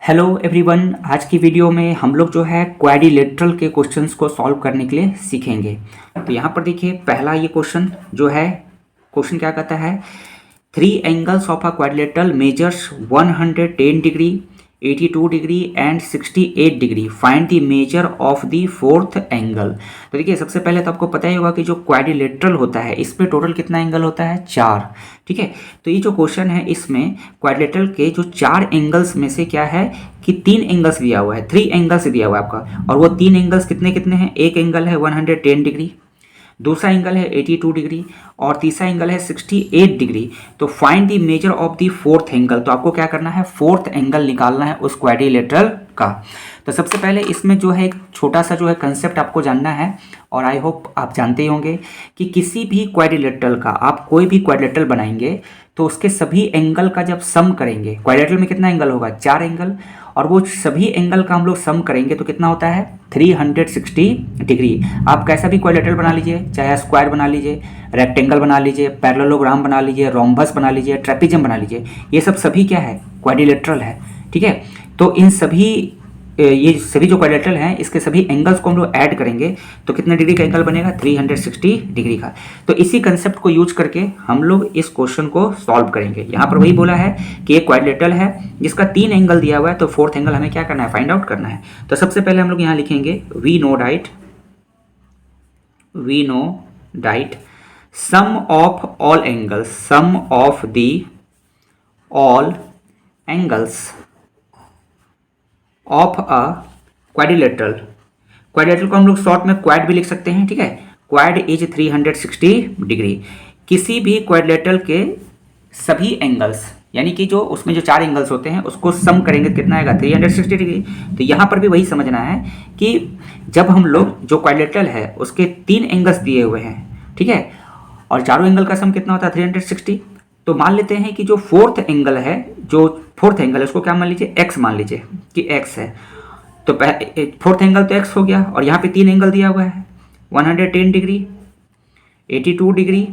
Hello everyone, आज की video में हम लोग जो है क्वाड्रिलेटरल के क्वेश्चंस को सॉल्व करने के लिए सीखेंगे। तो यहाँ पर देखिए, पहला ये क्वेश्चन जो है, क्वेश्चन क्या कहता है, three angles of a quadrilateral measures 110 degree, 82 degree and 68 degree, find the measure of the fourth angle. तो देखिए, सबसे पहले तो आपको पता ही होगा कि जो क्वाड्रिलेटरल होता है इस पे टोटल कितना एंगल होता है, 4। ठीक है, तो ये जो क्वेश्चन है इसमें क्वाड्रिलेटरल के जो 4 एंगल्स में से क्या है कि 3 एंगल्स दिया हुआ है, 3 एंगल्स दिया हुआ है आपका, और वो 3 एंगल्स कितने कितने हैं। एक एंगल है 110 डिग्री, दूसरा एंगल है 82 डिग्री और तीसरा एंगल है 68 डिग्री। तो find the measure of the fourth angle. तो आपको क्या करना है, फोर्थ एंगल निकालना है उस क्वाड्रिलेटरल का। तो सबसे पहले इसमें जो है एक छोटा सा जो है कंसेप्ट आपको जानना है, और आई होप आप जानते ही होंगे कि किसी भी क्वाड्रिलेटरल का आप कोई भी क्वाड्रिलेटरल बनाएंगे तो उसके सभी एंगल का जब सम करेंगे, क्वाड्रिलेटरल में कितना एंगल होगा, 4 एंगल, और वो सभी एंगल का हम लोग सम करेंगे तो कितना होता है 360 डिग्री। आप कैसा भी क्वाड्रिलेटरल बना लीजिए, चाहे स्क्वायर बना लीजिए, रेक्टेंगल बना लीजिए, पैरेललोग्राम बना लीजिए, रोम्बस बना लीजिए, ट्रेपेजियम बना लीजिए, ये सभी क्या है, क्वाड्रिलेटरल है। ठीक है, तो इन सभी ये सभी जो क्वाड्रिलेटरल हैं इसके सभी एंगल्स को हम लोग ऐड करेंगे तो कितने डिग्री का एंगल बनेगा, 360 डिग्री का। तो इसी कंसेप्ट को यूज करके हम लोग इस क्वेश्चन को सॉल्व करेंगे। यहाँ पर वही बोला है कि एक क्वाड्रिलेटरल है जिसका 3 एंगल दिया हुआ है, तो फोर्थ एंगल हमें क्या करना है, फाइंड आउट करना है। तो सबसे पहले हम लोग यहाँ लिखेंगे we know that sum of all angles, sum of the all angles of a quadrilateral. Quadrilateral को हम लोग शॉर्ट में क्वाड भी लिख सकते हैं। ठीक है, क्वाड इज 360 डिग्री। किसी भी क्वाड्रिलेटरल के सभी एंगल्स, यानी कि जो उसमें जो 4 एंगल्स होते हैं उसको सम करेंगे तो कितना आएगा, 360 डिग्री। तो यहाँ पर भी वही समझना है कि जब हम लोग जो क्वाड्रिलेटरल है उसके 3 एंगल्स दिए हुए हैं, ठीक है, और चारों एंगल का सम कितना होता है 360। तो मान लेते हैं कि जो फोर्थ एंगल है, जो फोर्थ एंगल है उसको क्या मान लीजिए, एक्स मान लीजिए कि एक्स है। तो फोर्थ एंगल तो एक्स हो गया, और यहाँ पे 3 एंगल दिया हुआ है 110 डिग्री, 82 डिग्री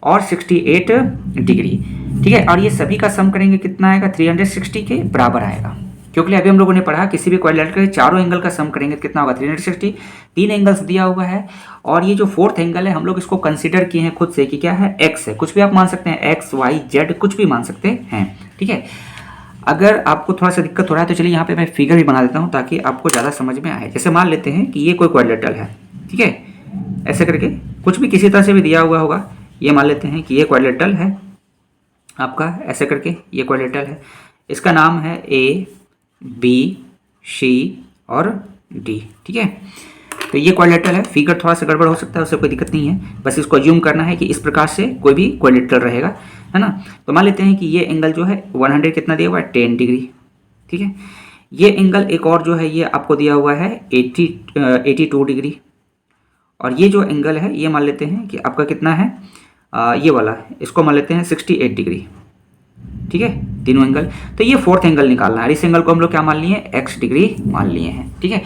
और 68 डिग्री। ठीक है, और ये सभी का सम करेंगे कितना आएगा, 360 के बराबर आएगा। क्योंकि अभी हम लोगों ने पढ़ा किसी भी क्वाड्रिलेटरल के चारों एंगल का सम करेंगे तो कितना होगा, 360। 3 एंगल्स दिया हुआ है, और ये जो फोर्थ एंगल है हम लोग इसको कंसीडर किए हैं खुद से कि क्या है, एक्स है। कुछ भी आप मान सकते हैं, एक्स वाई जेड कुछ भी मान सकते हैं। ठीक है, अगर आपको थोड़ा सा दिक्कत हो रहा है तो चलिए यहाँ पे मैं फिगर भी बना देता हूँ ताकि आपको ज़्यादा समझ में आए। जैसे मान लेते हैं कि ये कोई क्वाड्रिलेटरल है, ठीक है, ऐसे करके कुछ भी किसी तरह से भी दिया हुआ होगा। ये मान लेते हैं कि ये क्वाड्रिलेटरल है आपका, ऐसे करके ये क्वाड्रिलेटरल है, इसका नाम है ए बी सी और डी। ठीक है, तो ये क्वाड्रिलेटरल है। फिगर थोड़ा सा गड़बड़ हो सकता है, उससे कोई दिक्कत नहीं है, बस इसको अज्यूम करना है कि इस प्रकार से कोई भी क्वाड्रिलेटरल रहेगा, है ना। तो मान लेते हैं कि ये एंगल जो है 100 कितना दिया हुआ है, 10 डिग्री। ठीक है, ये एंगल एक और जो है ये आपको दिया हुआ है 82 डिग्री, और ये जो एंगल है ये मान लेते हैं कि आपका कितना है, ये वाला, इसको मान लेते हैं 68 डिग्री। ठीक है, तीनों एंगल। तो ये फोर्थ एंगल निकालना है, इस एंगल को हम लोग क्या मान लिए, x डिग्री मान लिए हैं। ठीक है,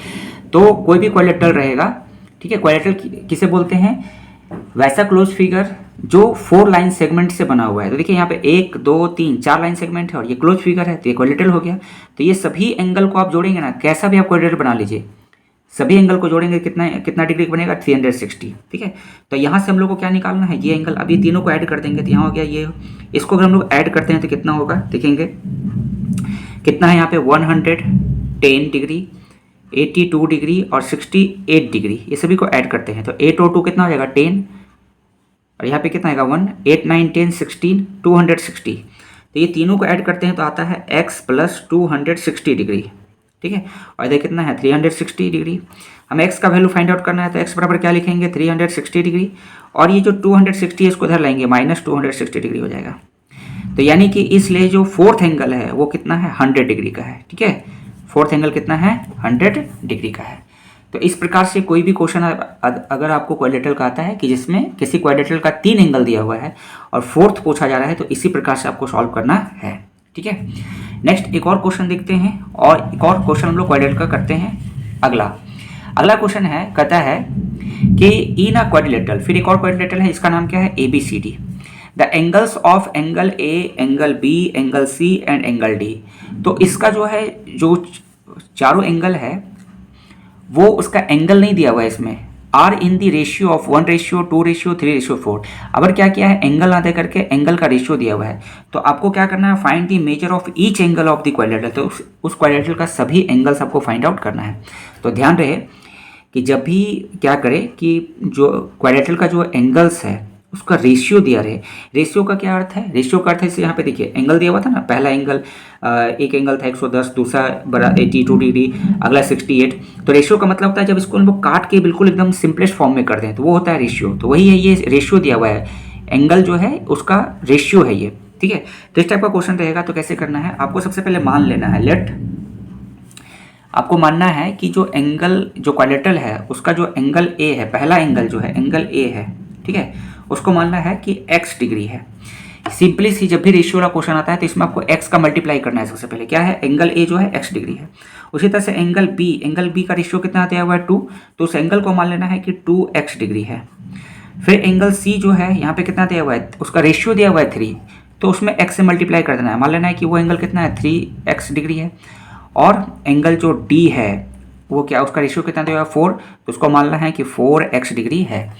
तो कोई भी क्वाड्रिलेटरल रहेगा, ठीक है, क्वाड्रिलेटरल किसे बोलते हैं, वैसा क्लोज फिगर जो 4 लाइन सेगमेंट से बना हुआ है। तो देखिए यहाँ पे 1 2 3 4 लाइन सेगमेंट है और ये क्लोज फिगर है, तो ये क्वाड्रिलेटरल हो गया। तो ये सभी एंगल को आप जोड़ेंगे ना, कैसा भी आप क्वाड्रिलेटरल बना लीजिए, सभी एंगल को जोड़ेंगे कितना कितना डिग्री बनेगा, 360। ठीक है, तो यहाँ से हम लोग को क्या निकालना है, ये एंगल। अब ये तीनों को ऐड कर देंगे तो यहाँ हो गया ये, इसको अगर हम लोग ऐड करते हैं तो कितना होगा, देखेंगे कितना है यहाँ पे, 110 डिग्री, 82 डिग्री और 68 डिग्री, ये सभी को ऐड करते हैं तो 8 और 2 कितना हो जाएगा, 10, और यहाँ पे कितना आएगा 1, 8 9 10 16 260। तो ये तीनों को ऐड करते हैं तो आता है x प्लस 260 डिग्री। ठीक है, और इधर कितना है 360 डिग्री। हमें x का वैल्यू फाइंड आउट करना है तो x बराबर क्या लिखेंगे, 360 डिग्री, और ये जो 260 है इसको इधर लाएंगे, माइनस 260 डिग्री हो जाएगा। तो यानी कि इसलिए जो फोर्थ एंगल है वो कितना है, 100 डिग्री का है। ठीक है, फोर्थ एंगल कितना है, 100 डिग्री का है। तो इस प्रकार से कोई भी क्वेश्चन अगर आपको क्वाड्रिलेटरल का आता है कि जिसमें किसी क्वाड्रिलेटरल का 3 एंगल दिया हुआ है और फोर्थ पूछा जा रहा है, तो इसी प्रकार से आपको सॉल्व करना है। ठीक है, नेक्स्ट एक और क्वेश्चन देखते हैं, और एक और क्वेश्चन हम लोग क्वाड्रिलेटरल का करते हैं। अगला क्वेश्चन है, कहता है कि इन अ क्वाड्रिलेटरल, फिर एक और क्वाड्रिलेटरल है, इसका नाम क्या है, ABCD। The angles of angle A, angle B, angle C and angle D. तो इसका जो है जो चारों एंगल है वो उसका एंगल नहीं दिया हुआ है इसमें, are in the ratio of 1:2:3:4। अगर क्या किया है, एंगल ना दे करके एंगल का रेशियो दिया हुआ है, तो आपको क्या करना है, find the measure of each angle of the quadrilateral. तो उस क्वाड्रिलेटरल का सभी एंगल्स आपको फाइंड आउट करना है। तो ध्यान रहे कि जब भी क्या करें कि जो क्वाड्रिलेटरल का जो एंगल्स है उसका रेशियो दिया रहे। रेशियो का क्या अर्थ है, रेशियो का अर्थ है इसे यहाँ पे देखिए एंगल दिया हुआ था ना, पहला एंगल एक एंगल था 110, दूसरा बड़ा 82 डिग्री, अगला 68। तो रेशियो का मतलब होता है जब इसको हम लोग काट के बिल्कुल एकदम सिंपलेस्ट फॉर्म में कर दें तो वो होता है रेशियो। तो वही है, ये रेशियो दिया हुआ है, एंगल जो है उसका रेशियो है ये, ठीक है। तो इस टाइप का क्वेश्चन रहेगा। तो कैसे करना है, आपको सबसे पहले मान लेना है, आपको मानना है कि जो एंगल जो क्वाड्रिलेटरल है उसका जो एंगल ए है, पहला एंगल जो है एंगल ए है, ठीक है, उसको मानना है कि x डिग्री है। सिंपली सी जब भी रेशियो वाला क्वेश्चन आता है तो इसमें आपको x का मल्टीप्लाई करना है। सबसे पहले क्या है, एंगल ए जो है x डिग्री है। उसी तरह से एंगल बी का रेशियो कितना दिया हुआ है 2, तो उस एंगल को मान लेना है कि 2x डिग्री है। फिर एंगल सी जो है यहाँ पे कितना दिया हुआ है, उसका रेशियो दिया हुआ है 3, तो उसमें x से मल्टीप्लाई कर देना है, मान लेना है कि वो एंगल कितना है 3x डिग्री है। और एंगल जो डी है वो क्या, उसका रेशियो कितना दिया हुआ है 4, तो उसको मानना है कि 4x डिग्री है।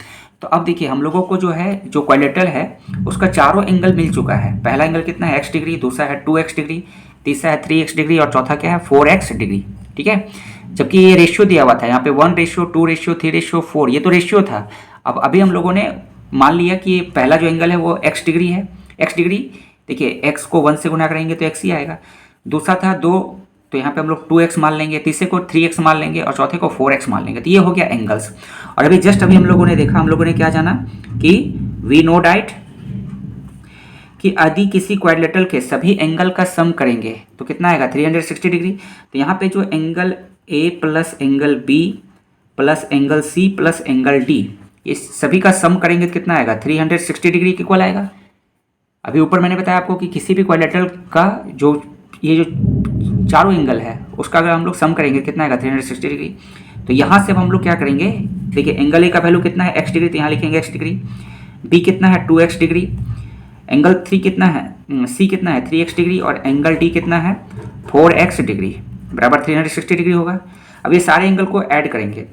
तो अब देखिए हम लोगों को जो है जो क्वाड्रिलेटरल है उसका चारों एंगल मिल चुका है। पहला एंगल कितना है x डिग्री, दूसरा है 2x डिग्री, तीसरा है 3x डिग्री और चौथा क्या है 4x डिग्री, ठीक है। जबकि ये रेशियो दिया हुआ था यहाँ पे 1:2:3:4, ये तो रेशियो था। अब अभी हम लोगों ने मान लिया कि पहला जो एंगल है वो x डिग्री है। x डिग्री देखिए x को 1 से गुना करेंगे तो x ही आएगा। दूसरा था 2, तो यहाँ पे हम लोग 2x मान लेंगे, तीसरे को 3x मान लेंगे और चौथे को 4x मान लेंगे। तो ये हो गया एंगल्स। और अभी जस्ट अभी हम लोगों ने देखा, हम लोगों ने क्या जाना कि वी नो डैट कि यदि किसी क्वाड्रिलेटरल के सभी एंगल का सम करेंगे तो कितना आएगा 360 डिग्री। तो यहाँ पे जो angle A plus angle B plus angle C plus angle D, इस सभी का सम करेंगे तो कितना आएगा 360 डिग्री के इक्वल आएगा। अभी ऊपर मैंने बताया आपको कि किसी भी क्वाड्रिलेटरल का जो ये जो चारों एंगल है उसका अगर हम लोग सम करेंगे कितना आएगा 360 डिग्री। तो यहाँ से अब हम लोग क्या करेंगे, देखिए एंगल ए का वैल्यू कितना है x डिग्री, तो यहाँ लिखेंगे x डिग्री, b कितना है 2x डिग्री, एंगल c कितना है 3x डिग्री और एंगल d कितना है 4x डिग्री बराबर 360 डिग्री होगा। अब ये सारे एंगल को ऐड करेंगे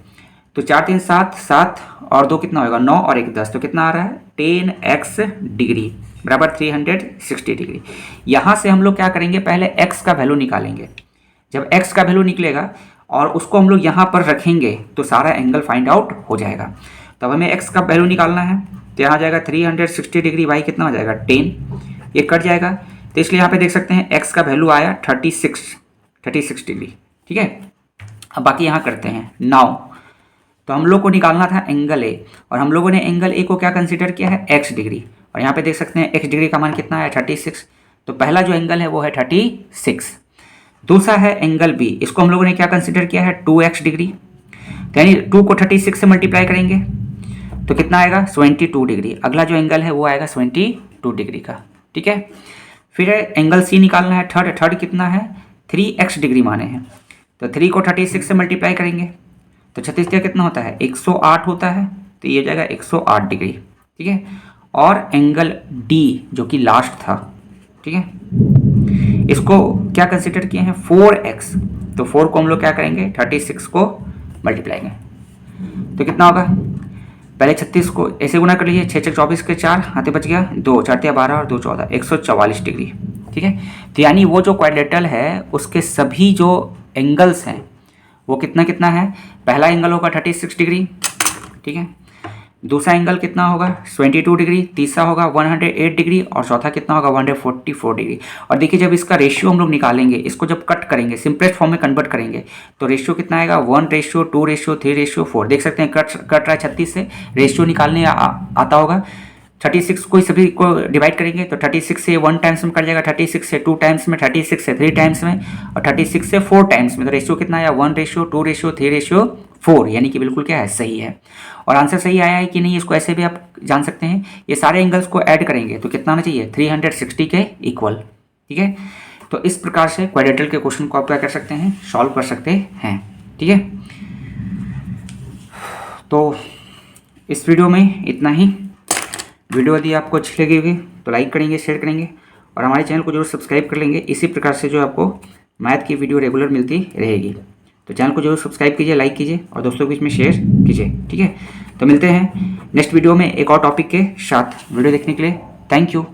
तो 4 3 7 7 और 2 कितना होगा 9 और 1 10, तो कितना आ रहा है 10x डिग्री बराबर 360 डिग्री। यहाँ से हम लोग क्या करेंगे, पहले x का वैल्यू निकालेंगे। जब x का वैल्यू निकलेगा और उसको हम लोग यहाँ पर रखेंगे तो सारा एंगल फाइंड आउट हो जाएगा। तब हमें x का वैल्यू निकालना है, तो यहाँ जाएगा 360 डिग्री, y कितना हो जाएगा 10, ये कट जाएगा। तो इसलिए यहाँ पे देख सकते हैं x का वैल्यू आया 36 डिग्री, ठीक है। अब बाकी यहाँ करते हैं नाउ। तो हम लोग को निकालना था एंगल ए और हम लोगों ने एंगल ए को क्या कंसिडर किया है x डिग्री, और यहाँ पे देख सकते हैं x डिग्री का मान कितना है 36। तो पहला जो एंगल है वो है 36। दूसरा है एंगल बी, इसको हम लोगों ने क्या कंसिडर किया है 2x डिग्री, यानी 2 को 36 से मल्टीप्लाई करेंगे तो कितना आएगा 72 डिग्री। अगला जो एंगल है वो आएगा 72 डिग्री का, ठीक है। फिर एंगल सी निकालना है, थर्ड कितना है 3x डिग्री माने हैं, तो 3 को 36 से मल्टीप्लाई करेंगे तो 36 का कितना होता है 108 होता है, तो ये हो जाएगा 108 डिग्री, ठीक है। और एंगल डी जो कि लास्ट था, ठीक है, इसको क्या कंसिडर किए हैं 4x, तो 4 को हम लोग क्या करेंगे 36 को मल्टीप्लाई करें तो कितना होगा, पहले 36 को ऐसे गुना कर लीजिए, 6 6 24 के 4 हाथे बच गया 2 4 12 और 2 14 144 डिग्री, ठीक है। तो यानी वो जो क्वाड्रिलेटरल है उसके सभी जो एंगल्स हैं वो कितना कितना है, पहला एंगल होगा 36 डिग्री, ठीक है, दूसरा एंगल कितना होगा 22 डिग्री, तीसरा होगा 108 डिग्री और चौथा कितना होगा 144 डिग्री। और देखिए जब इसका रेशियो हम लोग निकालेंगे, इसको जब कट करेंगे सिंपलेस्ट फॉर्म में कन्वर्ट करेंगे तो रेशियो कितना आएगा 1:2:3:4। देख सकते हैं कट रहा है 36 से, रेशियो निकालने आता होगा 36 को सभी को डिवाइड करेंगे तो 36 से 1 टाइम्स में कट जाएगा, 36 से 2 टाइम्स में, 36 से 3 टाइम्स में और 36 से 4 टाइम्स में। तो रेशियो कितना आया 1:2:3:4, यानी कि बिल्कुल क्या है सही है। और आंसर सही आया है कि नहीं इसको ऐसे भी आप जान सकते हैं, ये सारे एंगल्स को ऐड करेंगे तो कितना आना चाहिए 360 के इक्वल, ठीक है। तो इस प्रकार से क्वाड्रिलेटरल के क्वेश्चन को आप क्या कर सकते हैं सॉल्व कर सकते हैं, ठीक है। तो इस वीडियो में इतना ही। वीडियो यदि आपको अच्छी लगी होगी तो लाइक करेंगे, शेयर करेंगे और हमारे चैनल को जरूर सब्सक्राइब कर लेंगे। इसी प्रकार से जो आपको मैथ की वीडियो रेगुलर मिलती रहेगी। तो चैनल को जरूर सब्सक्राइब कीजिए, लाइक कीजिए और दोस्तों के बीच में शेयर कीजिए, ठीक है। तो मिलते हैं नेक्स्ट वीडियो में एक और टॉपिक के साथ। वीडियो देखने के लिए थैंक यू।